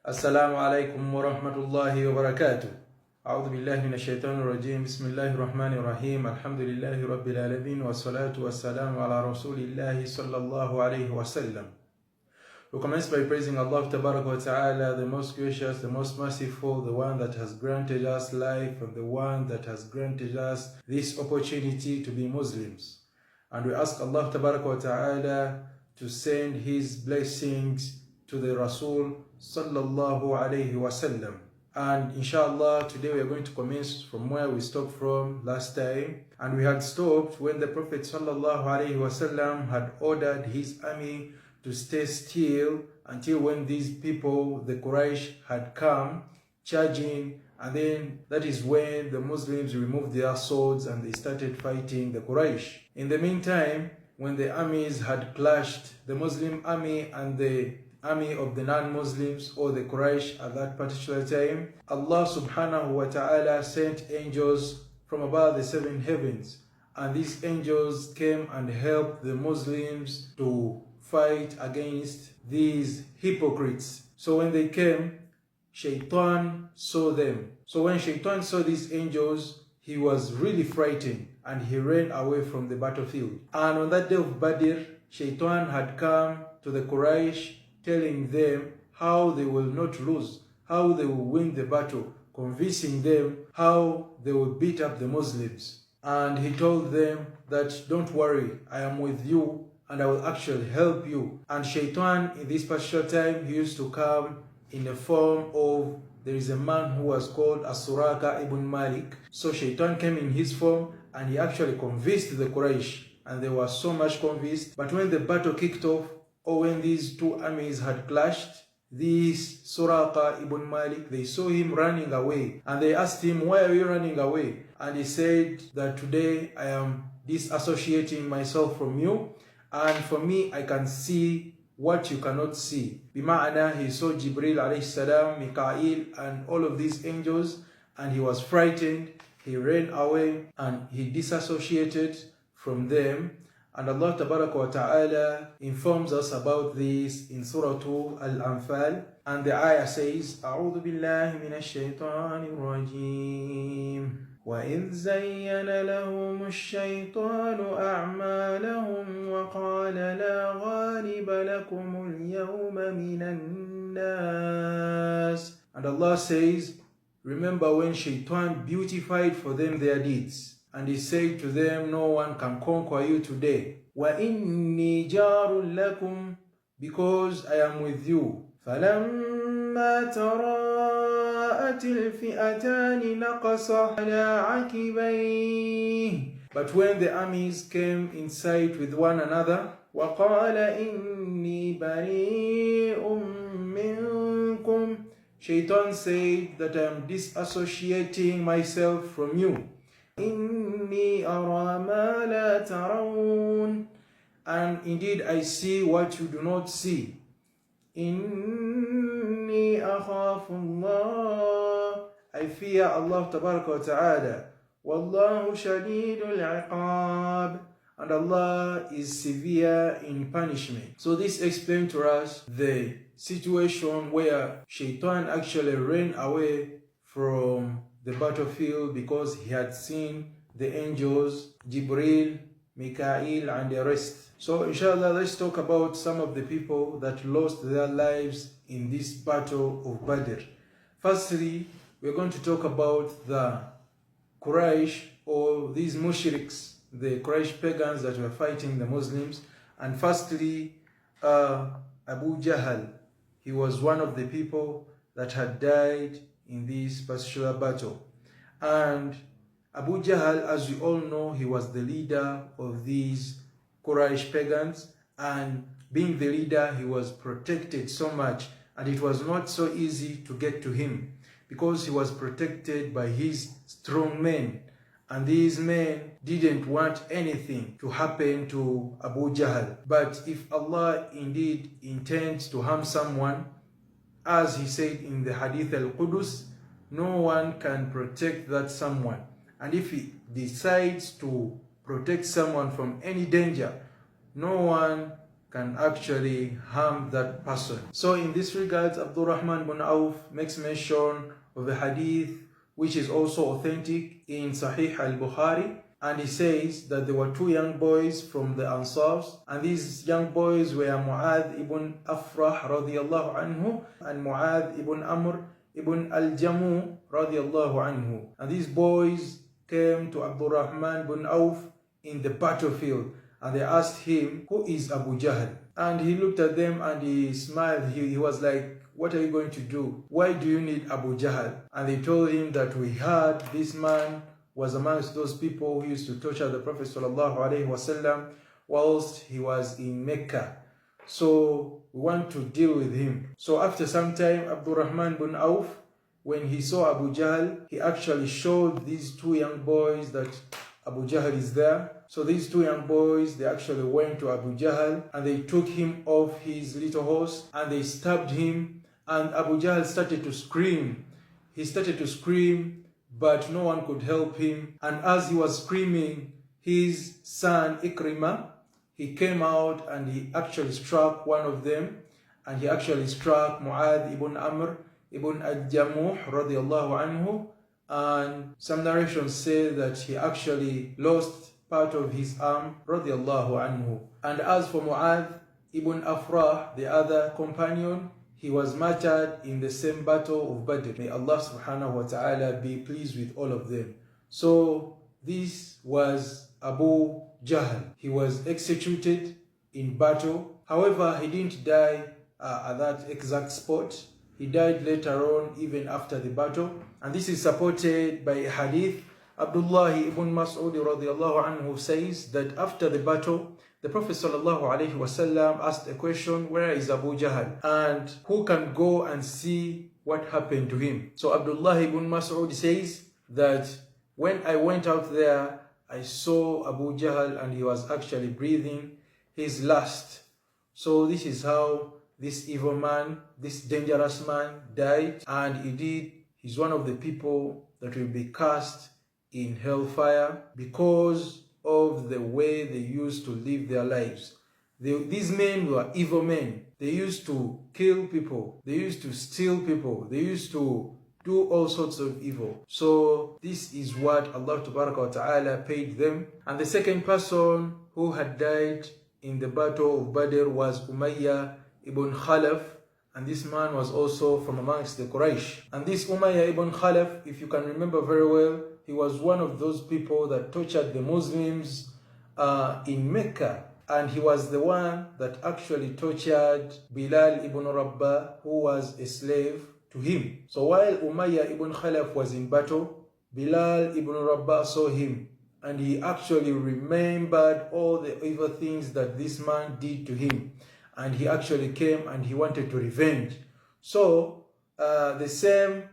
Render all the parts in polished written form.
السلام عليكم ورحمة الله وبركاته. أعوذ بالله من الشيطان الرجيم. بسم الله الرحمن الرحيم. الحمد لله رب العالمين والصلاة والسلام على رسول الله صلى الله عليه وسلم. We commence by praising Allah Tabaraka wa Ta'ala, the most gracious, the most merciful, the one that has granted us life and the one that has granted us this opportunity to be Muslims. And we ask Allah Tabaraka wa Ta'ala to send His blessings to the Rasul Sallallahu Alaihi Wasallam. And inshallah, today we are going to commence from where we stopped from last time. And we had stopped when the Prophet Sallallahu Alaihi Wasallam had ordered his army to stay still until when these people, the Quraysh, had come charging, and then that is when the Muslims removed their swords and they started fighting the Quraysh. In the meantime, when the armies had clashed, the Muslim army and the army of the non-Muslims or the Quraysh at that particular time, Allah subhanahu wa ta'ala sent angels from above the seven heavens, and these angels came and helped the Muslims to fight against these hypocrites. So when they came, Shaitan saw them. So when Shaitan saw these angels, he was really frightened and he ran away from the battlefield. And on that day of Badr, Shaitan had come to the Quraysh telling them how they will not lose, how they will win the battle, convincing them how they will beat up the Muslims. And he told them that don't worry, I am with you and I will actually help you. And Shaitan in this particular time, he used to come in the form of, there is a man who was called As-Suraka ibn Malik. So Shaitan came in his form and he actually convinced the Quraysh, and they were so much convinced. But when the battle kicked off, or when these two armies had clashed, this Suraka ibn Malik, they saw him running away, and they asked him, why are you running away? And he said that today I am disassociating myself from you, and for me I can see what you cannot see. Bima'ana, he saw Jibril alayhi salam, Mikael, and all of these angels, and he was frightened. He ran away and he disassociated from them. And Allah Tabaraka wa Ta'ala informs us about this in Surah Al-Anfal. And the ayah says, أعوذ بالله من الشيطان الرجيم وإذ زين لهم الشيطان أعمالهم وقال لا غالب لكم اليوم من الناس. And Allah says, remember when Shaitan beautified for them their deeds, and he said to them, no one can conquer you today. وَإِنِّي جَارٌ لَكُمْ, because I am with you. فَلَمَّا تَرَاءَتِ الْفِئَتَانِ نَقَصَ عَلَى عَقِبَيْهِ. But when the armies came in sight with one another, وَقَالَ إِنِّي بَرِيءٌ مِّنكُمْ, Shaitan said that I am disassociating myself from you. إِنِّي أَرَى مَا لَا تَرَوْنَ, and indeed I see what you do not see. إِنِّي أَخَافُ اللَّهَ, I fear Allah Tabaraka wa Ta'ala. وَاللَّهُ شَدِيدُ الْعِقَابِ, and Allah is severe in punishment. So this explains to us the situation where Shaitan actually ran away from the battlefield because he had seen the angels, Jibril, Mikael, and the rest. So inshallah, let's talk about some of the people that lost their lives in this battle of Badr. Firstly, we're going to talk about the Quraysh, or these mushriks, the Quraysh pagans that were fighting the Muslims. And firstly, Abu Jahl, he was one of the people that had died in this particular battle. And Abu Jahl, as you all know, he was the leader of these Quraysh pagans, and being the leader, he was protected so much, and it was not so easy to get to him because he was protected by his strong men, and these men didn't want anything to happen to Abu Jahl. But if Allah indeed intends to harm someone, as he said in the Hadith al-Qudus, no one can protect that someone. And if he decides to protect someone from any danger, no one can actually harm that person. So in this regards, Abdurrahman bin Auf makes mention of a hadith which is also authentic in Sahih al-Bukhari, and he says that there were two young boys from the Ansars, and these young boys were Mu'adh ibn Afrah radiyallahu anhu and Mu'adh ibn Amr ibn al-Jamu radiyallahu anhu. And these boys came to Abdurrahman bin Auf in the battlefield, and they asked him, "Who is Abu Jahl?" And he looked at them and he smiled. He was like, "What are you going to do? Why do you need Abu Jahl?" And they told him that we heard this man was amongst those people who used to torture the Prophet ﷺ whilst he was in Mecca. So we want to deal with him. So after some time, Abdurrahman bin Auf, when he saw Abu Jahl, he actually showed these two young boys that Abu Jahl is there. So these two young boys, they actually went to Abu Jahl and they took him off his little horse and they stabbed him, and Abu Jahl started to scream. He started to scream, but no one could help him. And as he was screaming, his son Ikrimah, he came out and he actually struck one of them, and he actually struck Mu'adh ibn Amr ibn al-Jamuh radiyallahu anhu. And some narrations say that he actually lost part of his arm radiyallahu anhu. And as for Mu'adh ibn Afrah, the other companion, he was martyred in the same battle of Badr. May Allah subhanahu wa ta'ala be pleased with all of them. So this was Abu Jahl. He was executed in battle. However, he didn't die at that exact spot. He died later on, even after the battle. And this is supported by a hadith. Abdullah ibn Mas'ud radiyallahu anhu says that after the battle, the Prophet ﷺ asked a question, "Where is Abu Jahl? And who can go and see what happened to him?" So Abdullah ibn Mas'ud says that when I went out there, I saw Abu Jahl and he was actually breathing his last. So this is how this evil man, this dangerous man died, and indeed he's one of the people that will be cast in hellfire because of the way they used to live their lives. These men were evil men. They used to kill people. They used to steal people. They used to do all sorts of evil. So this is what Allah Ta'ala paid them. And the second person who had died in the battle of Badr was Umayyah ibn Khalaf. And this man was also from amongst the Quraysh. And this Umayyah ibn Khalaf, if you can remember very well, he was one of those people that tortured the Muslims in Mecca. And he was the one that actually tortured Bilal ibn Rabah, who was a slave to him. So while Umayyah ibn Khalaf was in battle, Bilal ibn Rabah saw him, and he actually remembered all the evil things that this man did to him. And he actually came and he wanted to revenge. So the same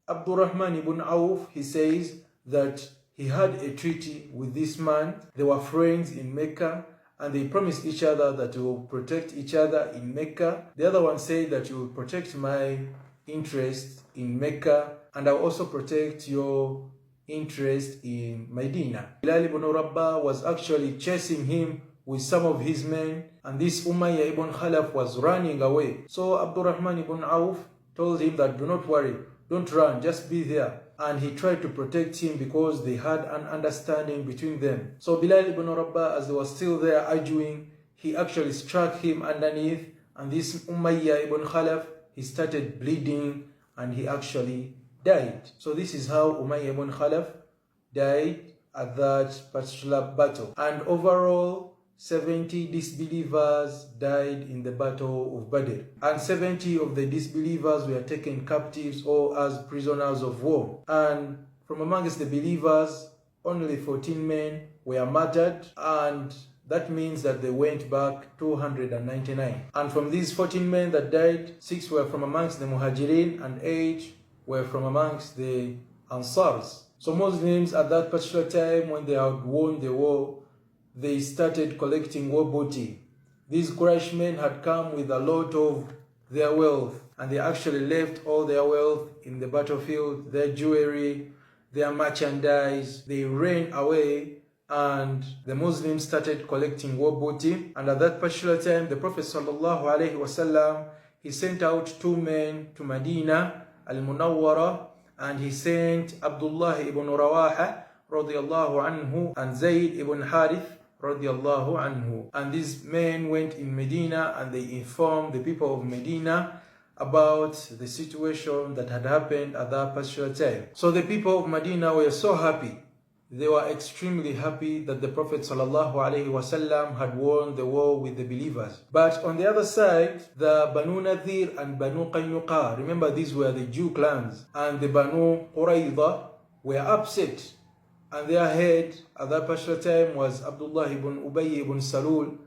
Abdurrahman ibn Auf, he says that he had a treaty with this man. They were friends in Mecca, and they promised each other that they will protect each other in Mecca. The other one said that you will protect my interest in Mecca, and I'll also protect your interest in Medina. Bilal ibn Rabah was actually chasing him with some of his men, and this Umayyah ibn Khalaf was running away. So Abdurrahman ibn Auf told him that, "Do not worry, don't run, just be there." And he tried to protect him because they had an understanding between them. So Bilal ibn Rabah, as they were still there arguing, he actually struck him underneath, and this Umayyah ibn Khalaf, he started bleeding and he actually died. So this is how Umayyah ibn Khalaf died at that particular battle. And overall, 70 disbelievers died in the battle of Badr. And 70 of the disbelievers were taken captives or as prisoners of war. And from amongst the believers, only 14 men were martyred, and that means that they went back 299. And from these 14 men that died, 6 were from amongst the Muhajirin and 8 were from amongst the Ansars. So Muslims at that particular time, when they had won the war, they started collecting war booty. These Quraysh men had come with a lot of their wealth, and they actually left all their wealth in the battlefield, their jewelry, their merchandise. They ran away and the Muslims started collecting war booty. And at that particular time, the Prophet sallallahu alaihi wasallam, he sent out 2 men to Medina al-Munawwara, and he sent Abdullah ibn Rawaha radiyallahu anhu and Zayd ibn Harith radiyallahu anhu. And these men went in Medina and they informed the people of Medina about the situation that had happened at that particular time. So the people of Medina were so happy. They were extremely happy that the Prophet ﷺ had won the war with the believers. But on the other side, the Banu Nadir and Banu Qaynuqa, remember these were the Jew clans, and the Banu Qurayza were upset. And their head at that particular time was Abdullah ibn Ubay ibn Salul.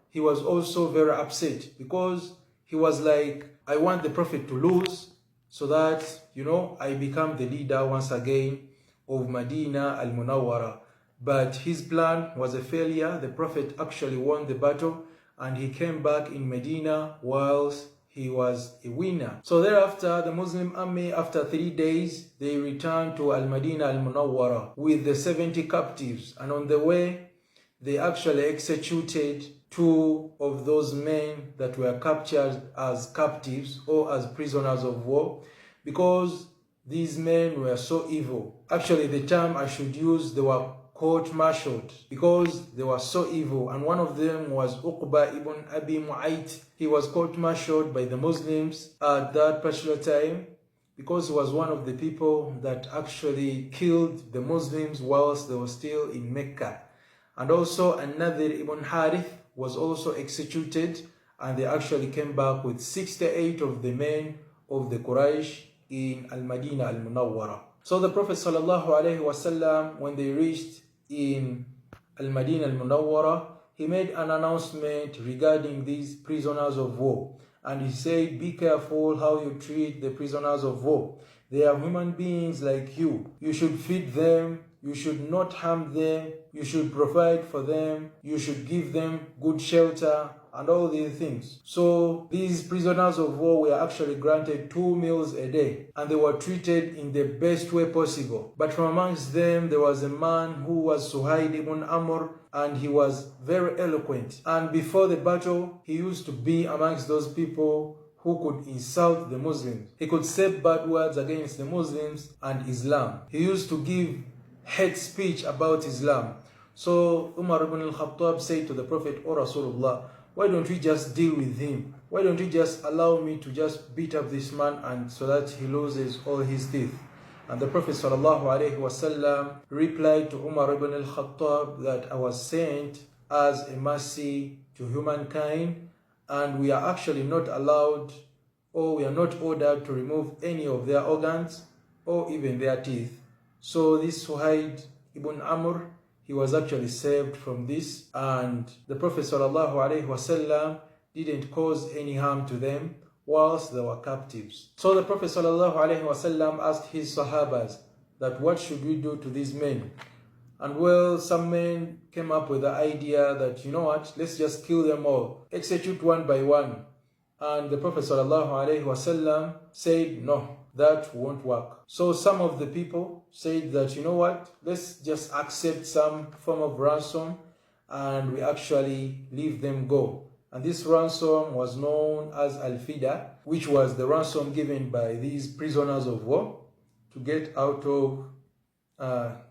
He was also very upset because he was like, I want the Prophet to lose so that, I become the leader once again of Medina al-Munawwara. But his plan was a failure. The Prophet actually won the battle and he came back in Medina whilst he was a winner. So thereafter, the Muslim army, after 3 days, they returned to Al-Madina al-Munawwara with the 70 captives. And on the way, they actually executed 2 of those men that were captured as captives or as prisoners of war, because these men were so evil. Actually, the term I should use, they were court-martialed because they were so evil. And one of them was Uqba ibn Abi Mu'ayt. He was court-martialed by the Muslims at that particular time because he was one of the people that actually killed the Muslims whilst they were still in Mecca. And also An-Nadir ibn Harith was also executed, and they actually came back with 68 of the men of the Quraysh in Al-Madina al-Munawwara. So the Prophet sallallahu alaihi wasallam, when they reached in Al-Madina al-Munawwara, he made an announcement regarding these prisoners of war. And he said, be careful how you treat the prisoners of war. They are human beings like you. You should feed them. You should not harm them. You should provide for them. You should give them good shelter and all these things. So these prisoners of war were actually granted 2 meals a day, and they were treated in the best way possible. But from amongst them, there was a man who was Suhaid ibn Amr, and he was very eloquent. And before the battle, he used to be amongst those people who could insult the Muslims. He could say bad words against the Muslims and Islam. He used to give hate speech about Islam. So Umar ibn al-Khattab said to the Prophet, O Rasulullah, why don't we just deal with him? Why don't you just allow me to just beat up this man and so that he loses all his teeth? And the Prophet ﷺ replied to Umar ibn al-Khattab that I was sent as a mercy to humankind, and we are actually not allowed, or we are not ordered to remove any of their organs or even their teeth. So this Suhaid ibn Amr, he was actually saved from this, and the Prophet ﷺ didn't cause any harm to them whilst they were captives. So the Prophet ﷺ asked his Sahabas that what should we do to these men? And well, some men came up with the idea that, you know what, let's just kill them all, execute one by one. And the Prophet ﷺ said, no, that won't work. So some of the people said that, you know what, let's just accept some form of ransom and we actually leave them go. And this ransom was known as Al-Fida, which was the ransom given by these prisoners of war to get out of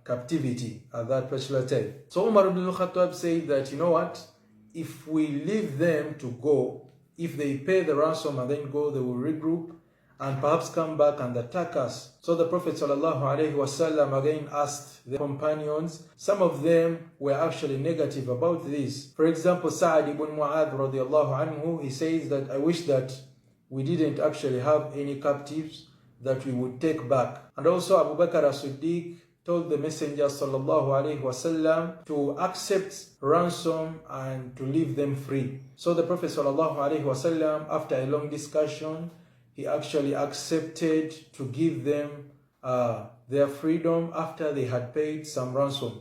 captivity at that particular time. So Umar ibn al-Khattab said that, you know what, if we leave them to go, if they pay the ransom and then go, they will regroup and perhaps come back and attack us. So the Prophet ﷺ again asked the companions. Some of them were actually negative about this. For example, Sa'ad ibn Mu'adh radiallahu anhu, he says that I wish that we didn't actually have any captives that we would take back. And also Abu Bakr as-Siddiq told the Messenger ﷺ to accept ransom and to leave them free. So the Prophet ﷺ, after a long discussion, he actually accepted to give them their freedom after they had paid some ransom.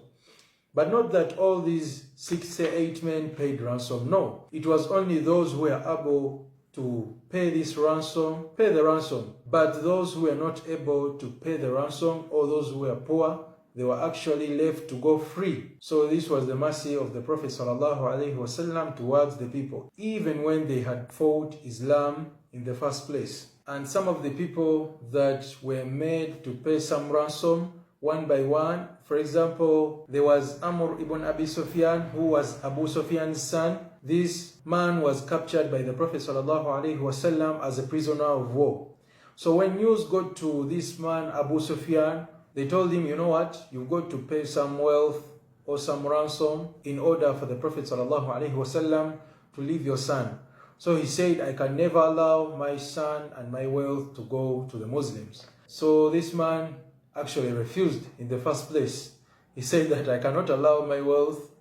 But not that all these 68 men paid ransom. No, it was only those who were able to pay this ransom, pay the ransom. But those who were not able to pay the ransom, or those who were poor, they were actually left to go free. So this was the mercy of the Prophet ﷺ towards the people, even when they had fought Islam in the first place. And some of the people that were made to pay some ransom one by one, for example, there was Amr ibn Abi Sufyan, who was Abu Sufyan's son. This man was captured by the Prophet ﷺ as a prisoner of war. So when news got to this man, Abu Sufyan, they told him, you know what, you've got to pay some wealth or some ransom in order for the Prophet ﷺ to leave your son. So he said, I can never allow my son and my wealth to go to the Muslims. So this man actually refused in the first place. He said that I cannot allow my wealth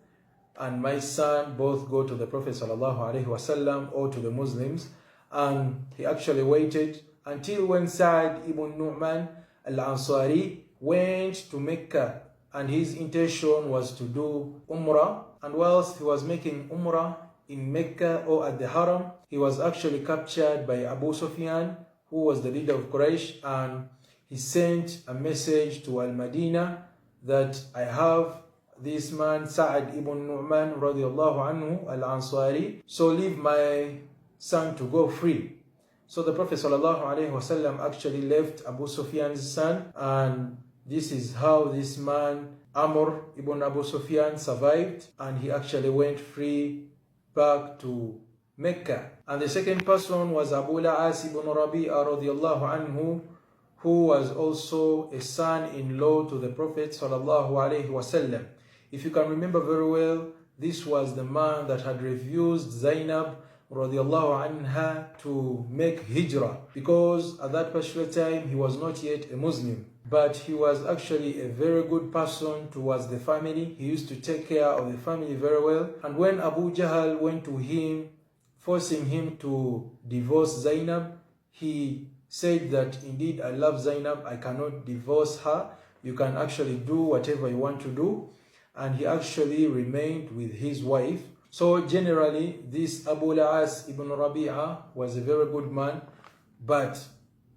and my son both go to the Prophet ﷺ or to the Muslims. And he actually waited until when Sa'd ibn Nu'man al-Ansari went to Mecca, and his intention was to do Umrah. And whilst he was making Umrah in Mecca or at the Haram, he was actually captured by Abu Sufyan, who was the leader of Quraysh, and he sent a message to Al-Madinah that I have this man Sa'd ibn Nu'man radiallahu anhu al-Ansari, so leave my son to go free. So the Prophet ﷺ actually left Abu Sufyan's son, and this is how this man Amr ibn Abu Sufyan survived, and he actually went free back to Mecca. And the second person was Abu al-As ibn Rabi'a radiallahu anhu, who was also a son-in-law to the Prophet ﷺ. If you can remember very well, this was the man that had refused Zainab radiallahu anha to make hijrah, because at that particular time he was not yet a Muslim, but he was actually a very good person towards the family. He used to take care of the family very well. And when Abu Jahl went to him, forcing him to divorce Zainab, he said that indeed I love Zainab, I cannot divorce her, you can actually do whatever you want to do. And he actually remained with his wife. So generally, this Abu al-As ibn Rabi'a was a very good man, but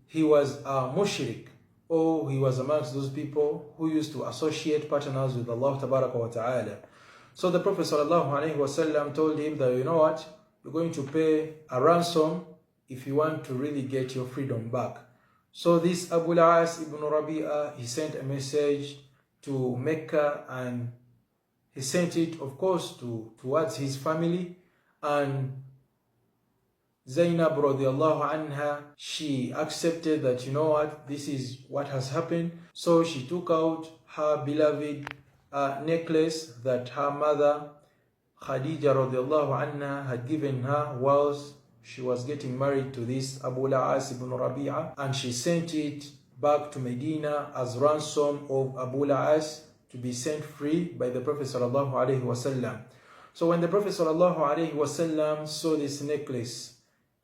he was a mushrik, or he was amongst those people who used to associate partners with Allah Tabaraka wa Ta'ala. So the Prophet ﷺ told him that, you know what, you're going to pay a ransom if you want to really get your freedom back. So this Abu al-As ibn Rabi'a, he sent a message to Mecca, and he sent it, of course, towards his family. And Zainab radiallahu anha, she accepted that, you know what, this is what has happened. So she took out her beloved necklace that her mother Khadija radiallahu anha had given her whilst she was getting married to this Abu al-As ibn Rabi'a, and she sent it back to Medina as ransom of Abu al-As to be sent free by the Prophet sallallahu alaihi wasallam. So when the Prophet sallallahu alaihi wasallam saw this necklace,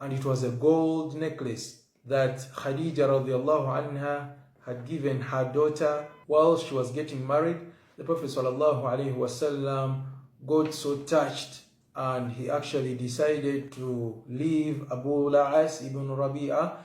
and it was a gold necklace that Khadija radiallahu anha had given her daughter while she was getting married, the Prophet sallallahu alaihi wasallam got so touched, and he actually decided to leave Abu al-As ibn Rabi'a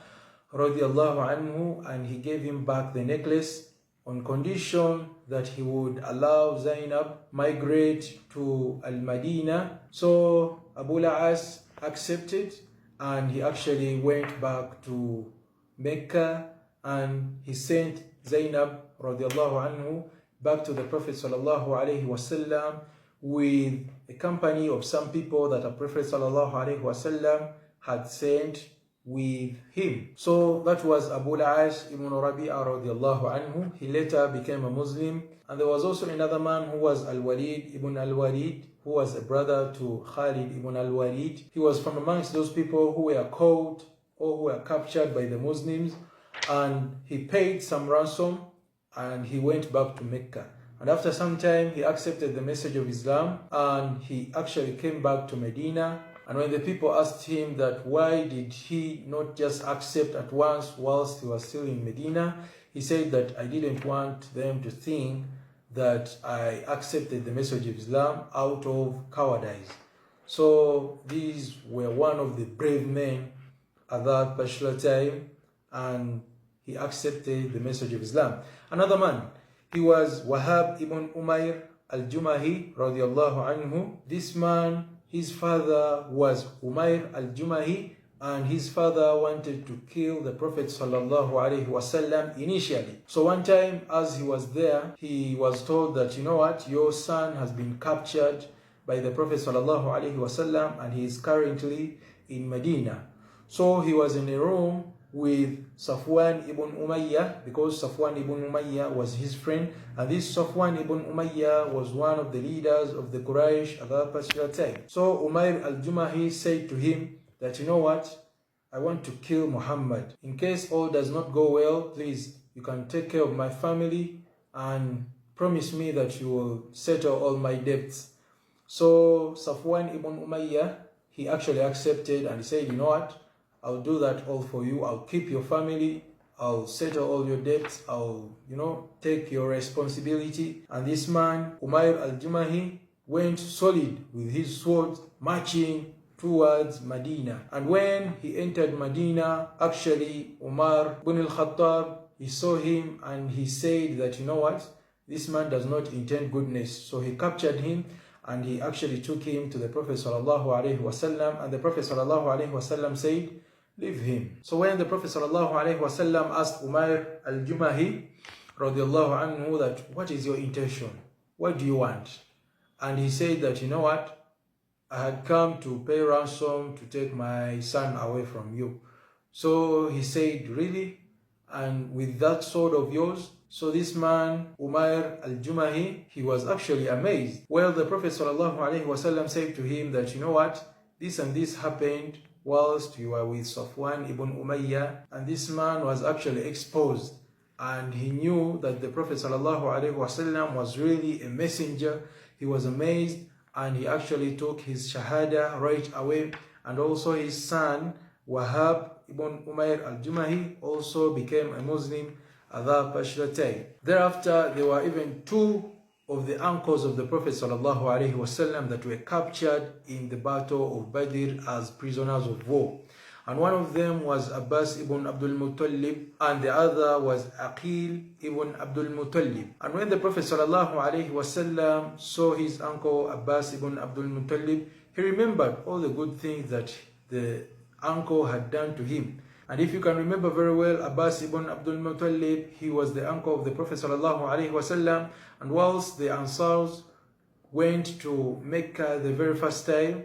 radiallahu anhu, and he gave him back the necklace on condition that he would allow Zainab migrate to Al-Madinah. So Abu al-As accepted, and he actually went back to Mecca, and he sent Zainab radiallahu anhu back to the Prophet sallallahu alaihi wasallam with a company of some people that the Prophet sallallahu alaihi wasallam had sent with him. So that was Abu al-As ibn Rabi'a radiallahu anhu. He later became a Muslim. And there was also another man who was Al-Walid ibn Al-Walid, who was a brother to Khalid ibn Al-Walid. He was from amongst those people who were caught or who were captured by the Muslims, and he paid some ransom, and he went back to Mecca. And after some time, he accepted the message of Islam, and he actually came back to Medina. And when the people asked him that why did he not just accept at once whilst he was still in Medina, he said that I didn't want them to think that I accepted the message of Islam out of cowardice. So these were one of the brave men at that particular time, and he accepted the message of Islam. Another man, He was Wahab ibn Umayr al-Jumahi radiallahu anhu. This man, his father was Umayr al-Jumahi, and his father wanted to kill the Prophet sallallahu alaihi wasallam initially. So one time as he was there, he was told that, you know what, your son has been captured by the Prophet sallallahu alaihi wasallam and he is currently in Medina. So he was in a room with Safwan ibn Umayyah, because Safwan ibn Umayyah was his friend, and this Safwan ibn Umayyah was one of the leaders of the Quraysh at that particular time. So Umayr al-Jumahi said to him that, you know what, I want to kill Muhammad. In case all does not go well, please, you can take care of my family and promise me that you will settle all my debts. So Safwan ibn Umayyah, he actually accepted and he said, you know what, I'll do that all for you. I'll keep your family. I'll settle all your debts. I'll, take your responsibility. And this man, Umayr al-Jumahi, went solid with his sword, marching towards Medina. And when he entered Medina, actually, Umar ibn al-Khattab, he saw him and he said that, you know what, this man does not intend goodness. So he captured him and he actually took him to the Prophet sallallahu alaihi wasallam. And the Prophet sallallahu alaihi wasallam said, leave him. So when the Prophet sallallahu alaihi wasallam asked Umayr al-Jumahi radiallahu anhu that, what is your intention? What do you want? And he said that, you know what, I had come to pay ransom to take my son away from you. So he said, really? And with that sword of yours? So this man, Umayr al-Jumahi, he was actually amazed. Well, the Prophet sallallahu alaihi wasallam said to him that, you know what, this and this happened whilst you were with Safwan ibn Umayyah, and this man was actually exposed, and he knew that the Prophet sallallahu alaihi wasallam was really a messenger. He was amazed, and he actually took his shahada right away. And also his son Wahab ibn Umayr al-Jumahi also became a Muslim at that particular time. Thereafter, there were even two of the uncles of the Prophet sallallahu alaihi wasallam that were captured in the battle of Badr as prisoners of war. And one of them was Abbas ibn Abdul Muttalib, and the other was Aqil ibn Abdul Muttalib. And when the Prophet sallallahu alaihi wasallam saw his uncle Abbas ibn Abdul Muttalib, he remembered all the good things that the uncle had done to him. And if you can remember very well, Abbas ibn Abdul Muttalib, he was the uncle of the Prophet sallallahu alaihi wasallam. And whilst the Ansars went to Mecca the very first time,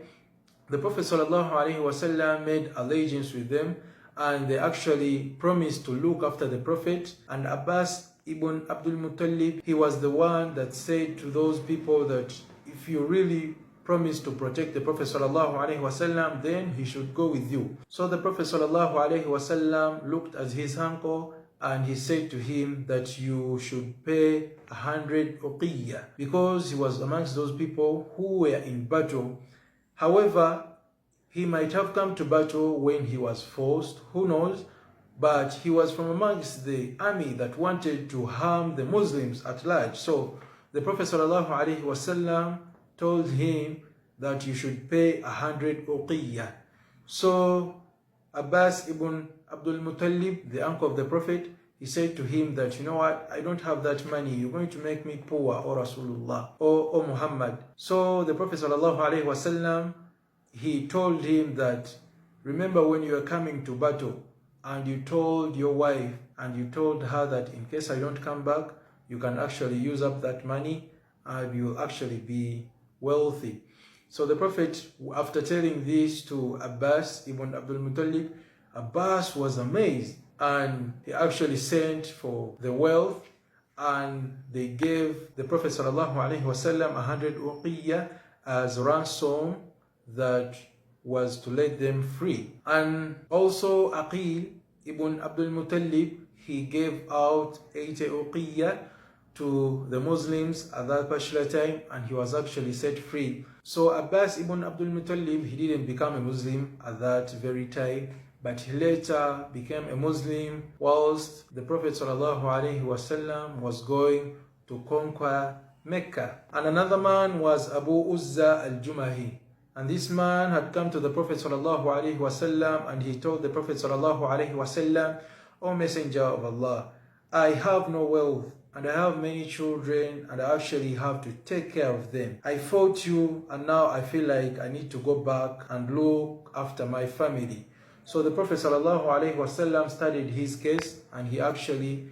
the Prophet sallallahu alaihi wasallam made allegiance with them, and they actually promised to look after the Prophet. And Abbas ibn Abdul Muttalib, he was the one that said to those people that if you really promise to protect the Prophet sallallahu alaihi wasallam, then he should go with you. So the Prophet sallallahu alaihi wasallam looked at his uncle and he said to him that you should pay 100 uqiyya, because he was amongst those people who were in battle. However, he might have come to battle when he was forced, who knows, but he was from amongst the army that wanted to harm the Muslims at large. So the Prophet sallallahu alaihi wasallam told him that you should pay 100 uqiyya. So Abbas ibn Abdul Muttalib, the uncle of the Prophet, he said to him that, you know what, I don't have that money. You're going to make me poor, O Rasulullah, O Muhammad. So the Prophet sallallahu alaihi wasallam, he told him that, remember when you were coming to battle and you told your wife and you told her that in case I don't come back, you can actually use up that money and you will actually be wealthy. So the Prophet, after telling this to Abbas ibn Abdul Muttalib, Abbas was amazed, and he actually sent for the wealth, and they gave the Prophet sallallahu alaihi wasallam 100 uqiyya as ransom that was to let them free. And also Aqil ibn Abdul Muttalib, he gave out 80 uqiyya to the Muslims at that particular time, and he was actually set free. So Abbas ibn Abdul Muttalib, he didn't become a Muslim at that very time, but he later became a Muslim whilst the Prophet ﷺ was going to conquer Mecca. And another man was Abu Uzza al-Jumahi. And this man had come to the Prophet ﷺ, and he told the Prophet ﷺ, O Messenger of Allah, I have no wealth and I have many children and I actually have to take care of them. I fought you and now I feel like I need to go back and look after my family. So the Prophet ﷺ studied his case and he actually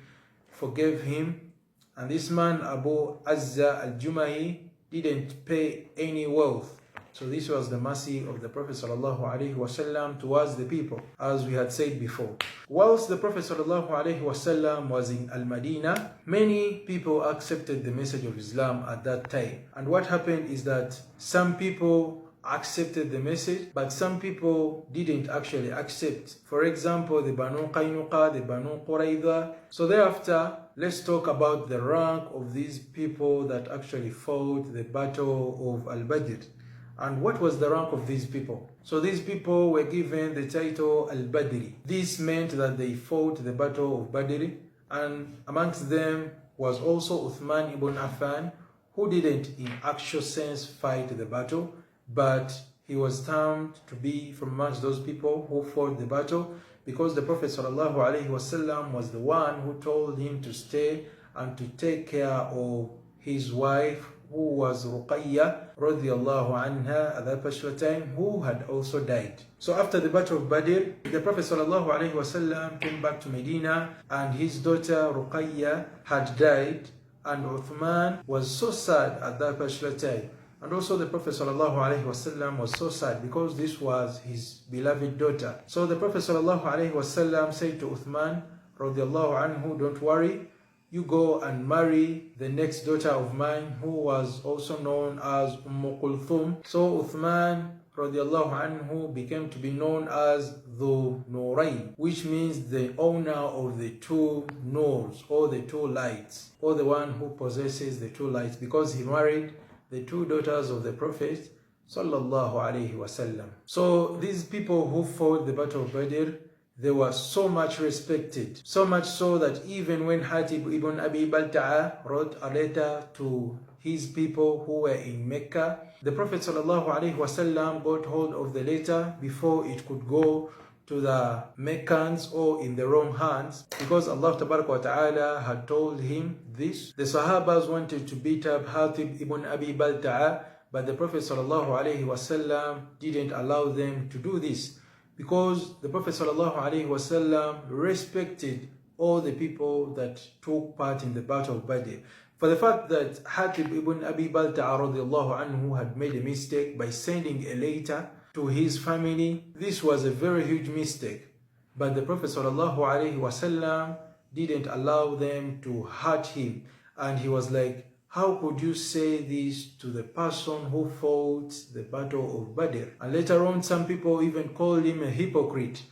forgave him. And this man, Abu Azza al-Jumahi, didn't pay any wealth. So this was the mercy of the Prophet ﷺ towards the people, as we had said before. Whilst the Prophet ﷺ was in Al-Madinah, many people accepted the message of Islam at that time. And what happened is that some people accepted the message, but some people didn't actually accept. For example, the Banu Qaynuqa, the Banu Qurayza. So thereafter, let's talk about the rank of these people that actually fought the battle of Al-Badr. And what was the rank of these people? So these people were given the title Al-Badri. This meant that they fought the battle of Badr, and amongst them was also Uthman ibn Affan, who didn't in actual sense fight the battle, but he was termed to be from amongst those people who fought the battle, because the Prophet ﷺ was the one who told him to stay and to take care of his wife, who was Ruqayya radiallahu anha at that particular time, who had also died. So after the battle of Badr, the Prophet ﷺ came back to Medina and his daughter Ruqayya had died, and Uthman was so sad at that particular time. And also the Prophet ﷺ was so sad because this was his beloved daughter. So the Prophet ﷺ said to Uthman radiallahu anhu, don't worry, you go and marry the next daughter of mine, who was also known as Kulthum. So Uthman radiallahu anhu became to be known as Dhu Nurayn, which means the owner of the two Noors, or the two lights, or the one who possesses the two lights, because he married the two daughters of the Prophet sallallahu alaihi wasallam. So these people who fought the battle of Badr, they were so much respected, so much so that even when Hatib ibn Abi Balta'a wrote a letter to his people who were in Mecca, the Prophet ﷺ got hold of the letter before it could go to the Meccans or in the wrong hands, because Allah Ta'ala had told him this. The Sahabas wanted to beat up Hatib ibn Abi Balta'a, but the Prophet ﷺ didn't allow them to do this, because the Prophet ﷺ respected all the people that took part in the battle of Badr. For the fact that Hatib ibn Abi Balta'a radiallahu anhu had made a mistake by sending a letter to his family, this was a very huge mistake. But the Prophet ﷺ didn't allow them to hurt him. And he was like, how could you say this to the person who fought the battle of Badr? And later on, some people even called him a hypocrite.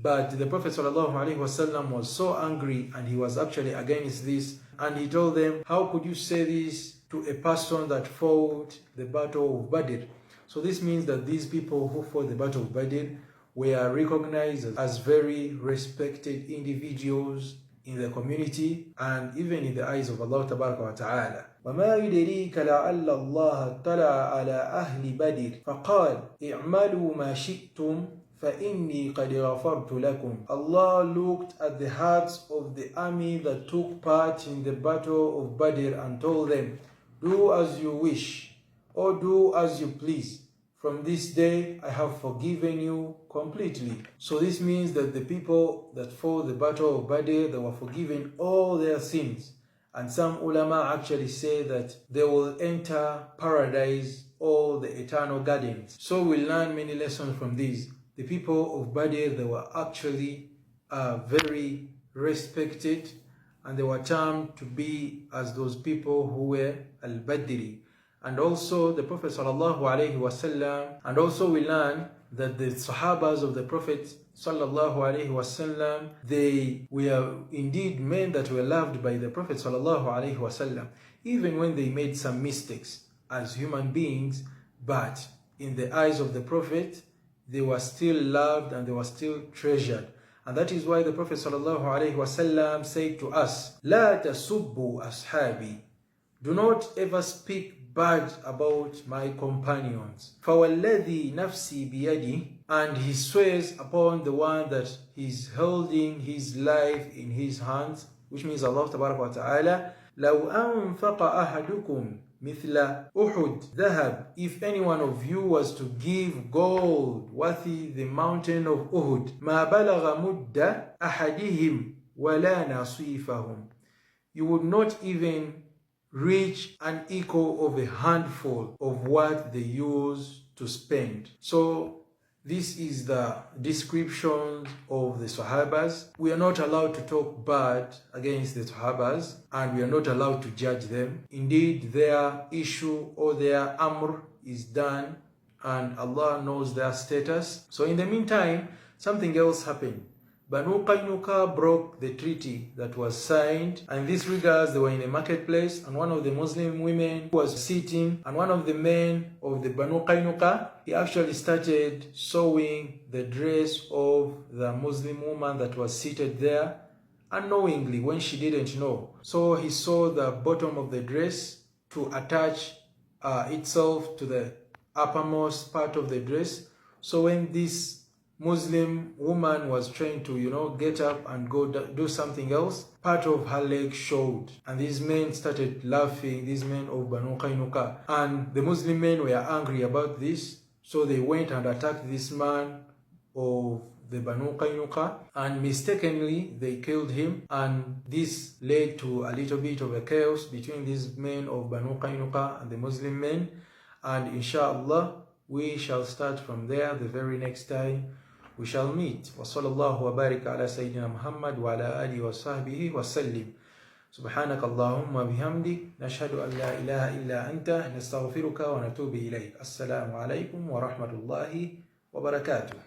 But the Prophet ﷺ was so angry and he was actually against this. And he told them, how could you say this to a person that fought the battle of Badr? So this means that these people who fought the battle of Badr were recognized as very respected individuals in the community and even in the eyes of Allah Ta'ala. وَمَا يُدْرِيكَ لَعَلَّ اللَّهَ اطَّلَعَ عَلَى أَهْلِ بَدْرٍ فَقَالَ اعْمَلُوا مَا شِئْتُمْ فَإِنِّي قَدْ غَفَرْتُ لَكُمْ. Allah looked at the hearts of the army that took part in the battle of Badr and told them, do as you wish, or do as you please. From this day, I have forgiven you completely. So this means that the people that fought the battle of Badr, they were forgiven all their sins. And some ulama actually say that they will enter paradise or the eternal gardens. So we learn many lessons from this. The people of Badr, they were actually very respected, and they were termed to be as those people who were al-Badri. And also the Prophet ﷺ, and also we learn that the Sahabas of the Prophet ﷺ, they were indeed men that were loved by the Prophet ﷺ, even when they made some mistakes as human beings, but in the eyes of the Prophet, they were still loved and they were still treasured. And that is why the Prophet ﷺ said to us, لا تسبوا أصحابي, do not ever speak bad about my companions. فَوَالَّذِي نَفْسِي بِيَدِهِ, and he swears upon the one that is holding his life in his hands. which means Allah tabarak wa ta'ala, لَوْ أَنْفَقَ أَحَدُكُمْ مِثْلَ أُحُدْ ذَهَبْ, if any one of you was to give gold worthy the mountain of Uhud, مَا بَلَغَ مُدَّ أَحَدِهِمْ وَلَا نَصِيفَهُمْ, you would not even reach an equal of a handful of what they use to spend. So this is the description of the Sahabas. We are not allowed to talk bad against the Sahabas, and we are not allowed to judge them. Indeed, their issue or their amr is done, and Allah knows their status. So in the meantime, something else happened. Banu Qaynuqa broke the treaty that was signed, and in this regards they were in a marketplace, and one of the Muslim women was sitting, and one of the men of the Banu Qaynuqa, he actually started sewing the dress of the Muslim woman that was seated there unknowingly when she didn't know. So he sewed the bottom of the dress to attach itself to the uppermost part of the dress. So when this Muslim woman was trying to, get up and go do something else, part of her leg showed. And these men started laughing, these men of Banu Qaynuqa. And the Muslim men were angry about this. So they went and attacked this man of the Banu Qaynuqa. And mistakenly, they killed him. And this led to a little bit of a chaos between these men of Banu Qaynuqa and the Muslim men. And inshallah, we shall start from there the very next time we shall meet. وصلى الله وبارك على سيدنا محمد وعلى آله وصحبه وسلم. سبحانك اللهم وبحمدك نشهد أن لا إله إلا أنت نستغفرك ونتوب إليك. السلام عليكم ورحمة الله وبركاته.